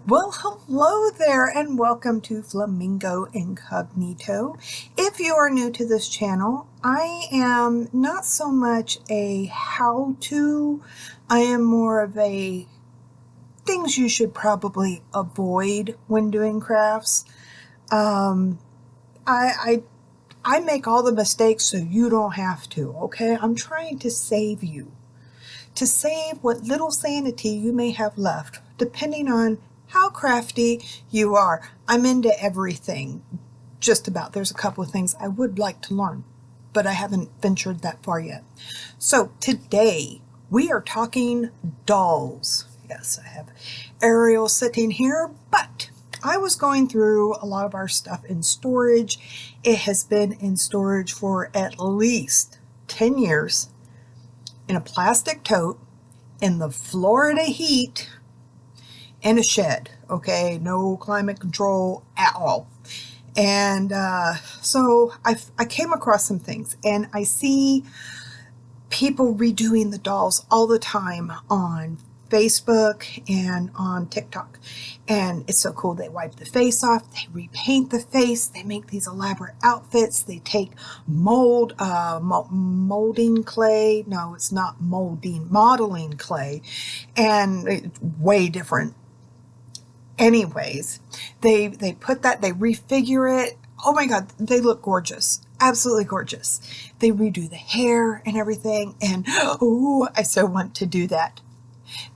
Well, hello there and welcome to Flamingo Incognito. If you are new to this channel, I am not so much a how-to, I am more of a things you should probably avoid when doing crafts. I, I, I make all the mistakes so you don't have to, okay? I'm trying to save you. To save what little sanity you may have left, depending on how crafty you are. I'm into everything, just about. There's a couple of things I would like to learn, but I haven't ventured that far yet. So today we are talking dolls. Yes, I have Ariel sitting here, but I was going through a lot of our stuff in storage. It has been in storage for at least 10 years in a plastic tote in the Florida heat in a shed, okay? No climate control at all. And so I came across some things, and I see people redoing the dolls all the time on Facebook and on TikTok. And it's so cool. They wipe the face off, they repaint the face, they make these elaborate outfits, they take molding clay. No, it's not molding, modeling clay, and it's way different. Anyways, they put that, they refigure it. Oh my God, they look gorgeous. Absolutely gorgeous. They redo the hair and everything. And oh, I so want to do that.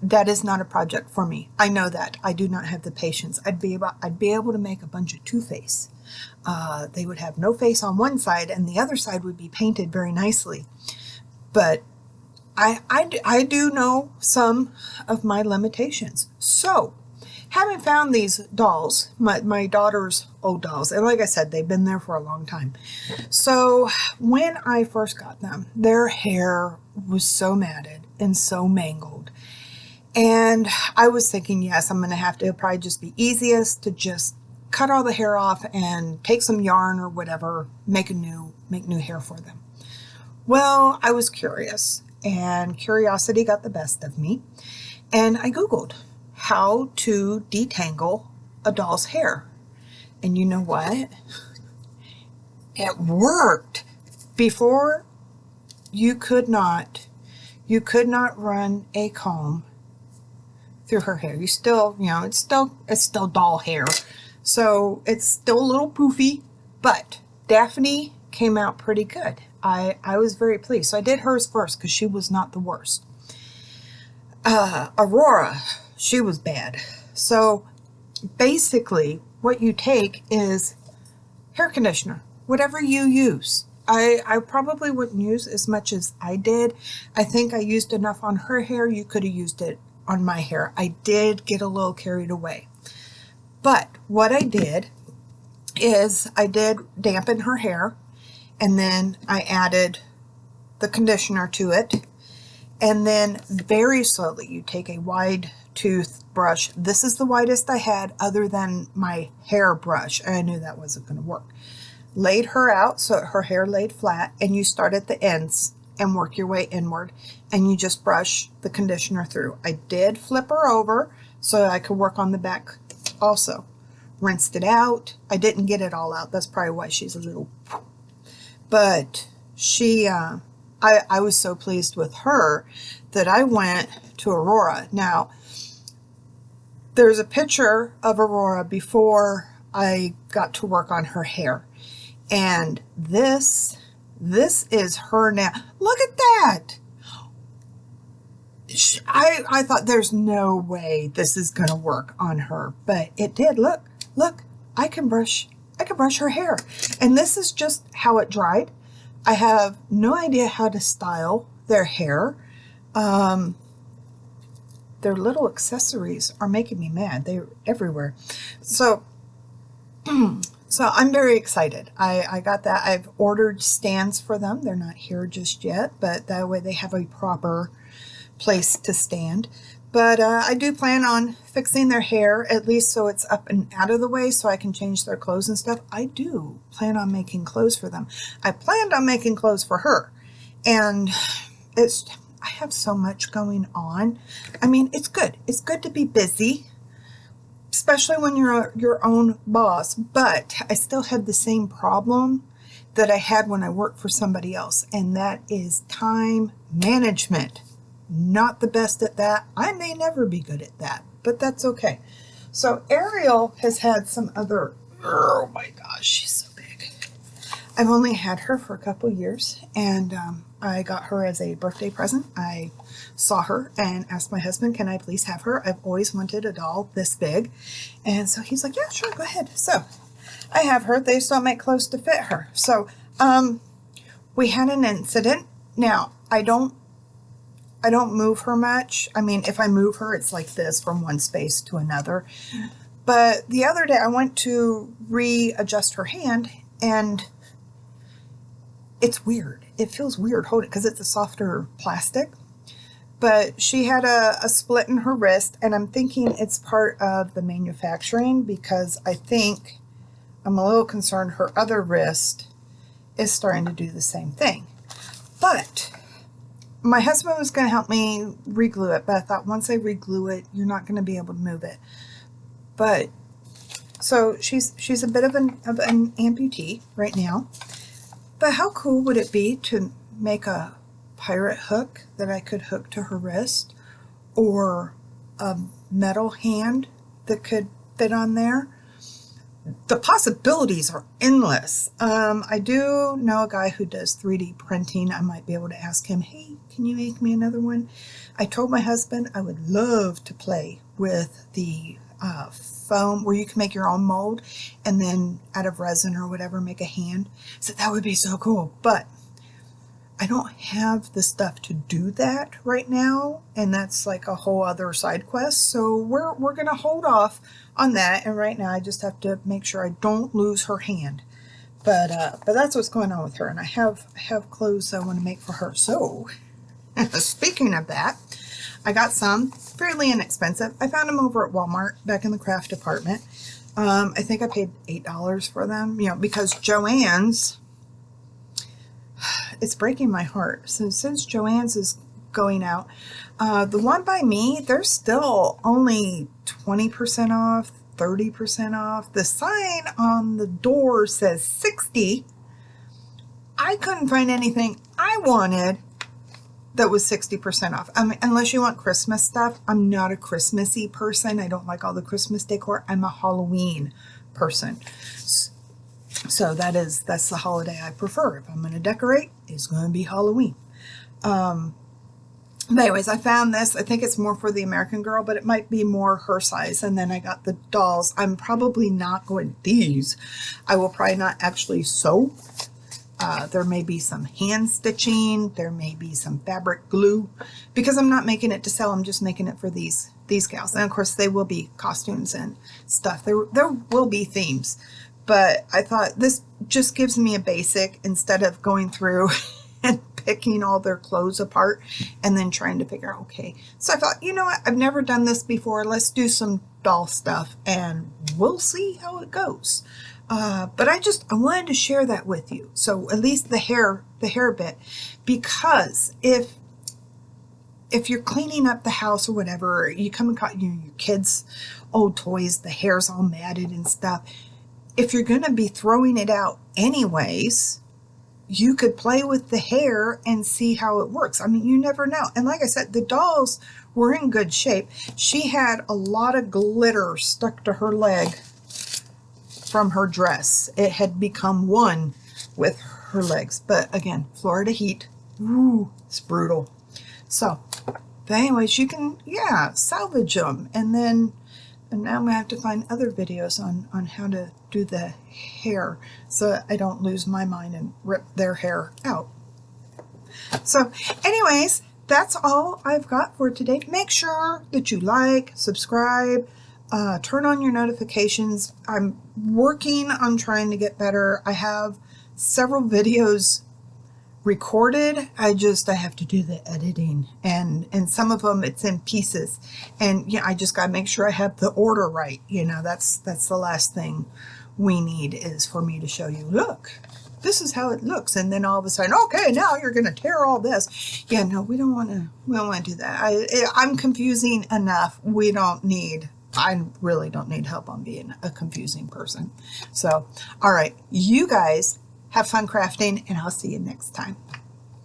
That is not a project for me. I know that. I do not have the patience. I'd be able to make a bunch of Two-Face. They would have no face on one side and the other side would be painted very nicely. But I do know some of my limitations. So, having found these dolls, my daughter's old dolls, and like I said, they've been there for a long time. So when I first got them, their hair was so matted and so mangled. And I was thinking, yes, I'm going to have to probably just be easiest to just cut all the hair off and take some yarn or whatever, make new hair for them. Well, I was curious, and curiosity got the best of me, and I Googled how to detangle a doll's hair. And you know what? It worked. Before, you could not run a comb through her hair. You still, it's still doll hair. So it's still a little poofy, but Daphne came out pretty good. I was very pleased. So I did hers first because she was not the worst. Aurora, she was bad. So basically what you take is hair conditioner, whatever you use. I probably wouldn't use as much as I did. I think I used enough on her hair. You could have used it on my hair. I did get a little carried away. But what I did is I did dampen her hair, and then I added the conditioner to it. And then very slowly you take a wide toothbrush. This is the widest I had other than my hair brush. And I knew that wasn't going to work. Laid her out so her hair laid flat, and you start at the ends and work your way inward, and you just brush the conditioner through. I did flip her over so I could work on the back also. Rinsed it out. I didn't get it all out. That's probably why she's a little... But she... I was so pleased with her that I went to Aurora. Now, there's a picture of Aurora before I got to work on her hair. And this is her now. Look at that. I thought there's no way this is going to work on her, but it did. Look, I can brush her hair. And this is just how it dried. I have no idea how to style their hair. Their little accessories are making me mad. They're everywhere. So I'm very excited. I got that. I've ordered stands for them. They're not here just yet, but that way they have a proper place to stand. But I do plan on fixing their hair, at least so it's up and out of the way so I can change their clothes and stuff. I do plan on making clothes for them. I planned on making clothes for her. And I have so much going on. I mean, it's good. It's good to be busy. especially when you're your own boss. But I still had the same problem that I had when I worked for somebody else, and that is time management. Not the best at that. I may never be good at that, but that's okay. So Ariel has had some other, oh my gosh, she's so big. I've only had her for a couple years, and I got her as a birthday present. I saw her and asked my husband, can I please have her? I've always wanted a doll this big. And so he's like, yeah, sure, go ahead. So I have her. They just don't make clothes to fit her. So we had an incident. Now, I don't move her much. I mean, if I move her, it's like this from one space to another. But the other day I went to readjust her hand, and it's weird. It feels weird holding it because it's a softer plastic. But she had a split in her wrist, and I'm thinking it's part of the manufacturing, because I think I'm a little concerned her other wrist is starting to do the same thing. But my husband was going to help me re-glue it, but I thought once I re-glue it, you're not going to be able to move it. But so she's a bit of an amputee right now. But how cool would it be to make a pirate hook that I could hook to her wrist, or a metal hand that could fit on there? The possibilities are endless. I do know a guy who does 3D printing. I might be able to ask him, hey, can you make me another one? I told my husband I would love to play with the foam where you can make your own mold and then out of resin or whatever make a hand. So that would be so cool. But I don't have the stuff to do that right now, and that's like a whole other side quest. So we're gonna hold off on that, and right now I just have to make sure I don't lose her hand. But that's what's going on with her, and I have clothes I want to make for her. So speaking of that, I got some fairly inexpensive. I found them over at Walmart back in the craft department. I think I paid $8 for them, you know, because Joann's, it's breaking my heart. So since Joann's is going out, the one by me, they're still only 20% off, 30% off. The sign on the door says 60. I couldn't find anything I wanted that was 60% off. I mean, unless you want Christmas stuff. I'm not a Christmassy person. I don't like all the Christmas decor. I'm a Halloween person. So that's the holiday I prefer. If I'm going to decorate, it's going to be Halloween. But anyways, I found this. I think it's more for the American Girl, but it might be more her size. And then I got the dolls. I'm probably not going, these I will probably not actually sew. There may be some hand stitching. There may be some fabric glue, because I'm not making it to sell. I'm just making it for these gals. And of course they will be costumes and stuff. There will be themes. But I thought this just gives me a basic instead of going through and picking all their clothes apart and then trying to figure out, okay. So I thought, you know what? I've never done this before. Let's do some doll stuff and we'll see how it goes. But I wanted to share that with you. So at least the hair bit, because if you're cleaning up the house or whatever, you come and cut your kids' old toys, the hair's all matted and stuff. If you're going to be throwing it out anyways, you could play with the hair and see how it works. I mean, you never know. And like I said, the dolls were in good shape. She had a lot of glitter stuck to her leg from her dress. It had become one with her legs. But again, Florida heat, ooh, it's brutal. So, but anyways, you can, yeah, salvage them. And now I'm going to have to find other videos on how to do the hair so I don't lose my mind and rip their hair out. So anyways, that's all I've got for today. Make sure that you like, subscribe, turn on your notifications. I'm working on trying to get better. I have several videos recorded. I have to do the editing, and some of them it's in pieces, and yeah, I just got to make sure I have the order right. You know, that's the last thing we need, is for me to show you, look, this is how it looks, and then all of a sudden, okay, now you're going to tear all this. Yeah, no, we don't want to do that. I'm confusing enough. We don't need I really don't need help on being a confusing person. So, all right, you guys have fun crafting, and I'll see you next time.